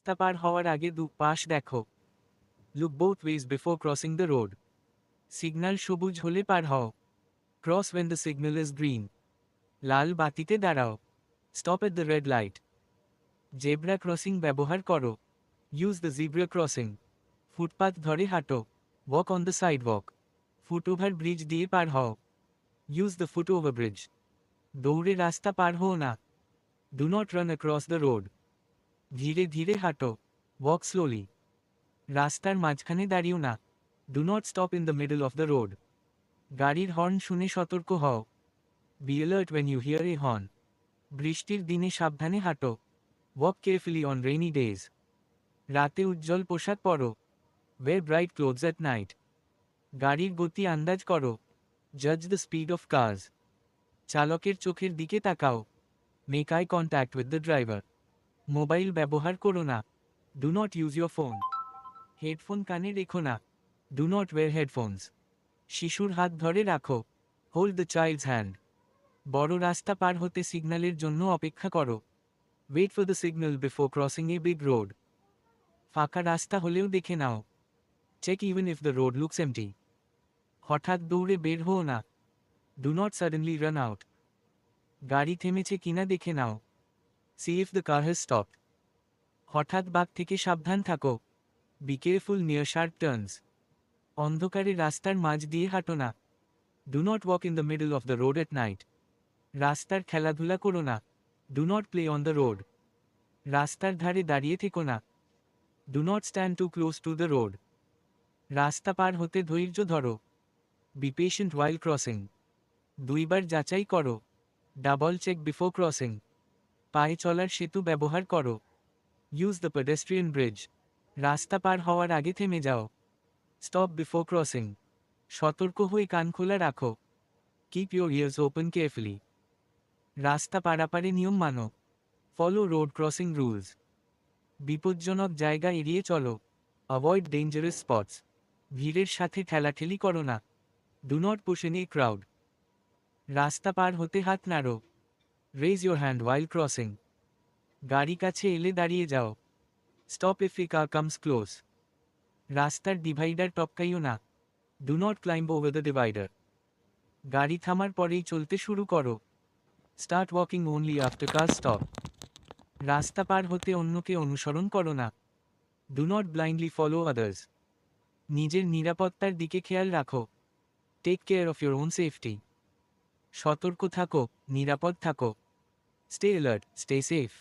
রাস্তা পার হওয়ার আগে পাশ দেখো। Look both ways before crossing the road. Signal সবুজ হলে পার হও। Cross when the signal is green. লাল বাতিতে দাঁড়াও। Stop at the red light. Zebra crossing ব্যবহার করো। Use the zebra crossing. Footpath ধরে হাঁটো। Walk on the sidewalk. Foot over bridge দিয়ে পার হও। Use the foot over bridge. দৌড়ে রাস্তা পার হও না। Do not run across the road. ধীরে ধীরে হাঁটো। Walk slowly. রাস্তার মাঝখানে দাঁড়িও না। Do not stop in the middle of the road. গাড়ির হর্ন শুনে সতর্ক হও। Be alert when you hear a horn. বৃষ্টির দিনে সাবধানে হাঁটো। Walk carefully on rainy days. রাতে উজ্জ্বল পোশাক পরো। Wear bright clothes at night. গাড়ির গতি আন্দাজ করো। জাজ দ্য স্পিড অফ কার্স। চালকের চোখের দিকে তাকাও। Make eye contact with the driver. Mobile ব্যবহার করো না। Do not use your phone. Headphone কানে রেখো না। Do not wear headphones. শিশুর হাত ধরে রাখো। Hold the child's hand. বড় রাস্তা পার হতে সিগন্যালের জন্য অপেক্ষা করো। Wait for the signal before crossing a big road. ফাঁকা রাস্তা হলেও দেখে নাও। Check even if the road looks empty. হঠাৎ দৌড়ে বের হও না। Do not suddenly run out. গাড়ি থেমেছে কিনা দেখে নাও। See if the car has stopped. হঠাৎ বাঁক থেকে সাবধান থাকো। Be careful near sharp turns. অন্ধকারে রাস্তার মাঝ দিয়ে হাঁটো না। Do not walk in the middle of the road at night. রাস্তার খেলাধুলা করো না। Do not play on the road. রাস্তার ধারে দাঁড়িয়ে থেকো না। Do not stand too close to the road. রাস্তা পার হতে ধৈর্য ধরো। B patient while crossing. দুইবার যাচাই করো। Double check before crossing. পায়ে চলার সেতু ব্যবহার করো। Use the pedestrian bridge. রাস্তা পার হওয়ার আগে থেমে যাও। Stop before crossing. সতর্ক হয়ে কান খোলা রাখো। Keep your ears open carefully. রাস্তা পারাপারে নিয়ম মানো। Follow road crossing rules. বিপজ্জনক জায়গা এড়িয়ে চলো। Avoid dangerous spots. ভিড়ের সাথে ঠেলাঠেলি করো না। Do not push in a crowd. রাস্তা পার হতে হাত নাড়ো। Raise your hand while crossing. গাড়ি কাছে এলে দাঁড়িয়ে যাও। Stop if a car comes close. রাস্তার ডিভাইডার টপকাইও না। Do not climb over the divider. গাড়ি থামার পরেই চলতে শুরু করো। Start walking only after car stop. রাস্তা পার হতে অন্যকে অনুসরণ করো না। Do not blindly follow others. নিজের নিরাপত্তার দিকে খেয়াল রাখো। Take care of your own safety. সতর্ক থাকো, নিরাপদ থাকো। Stay alert, stay safe.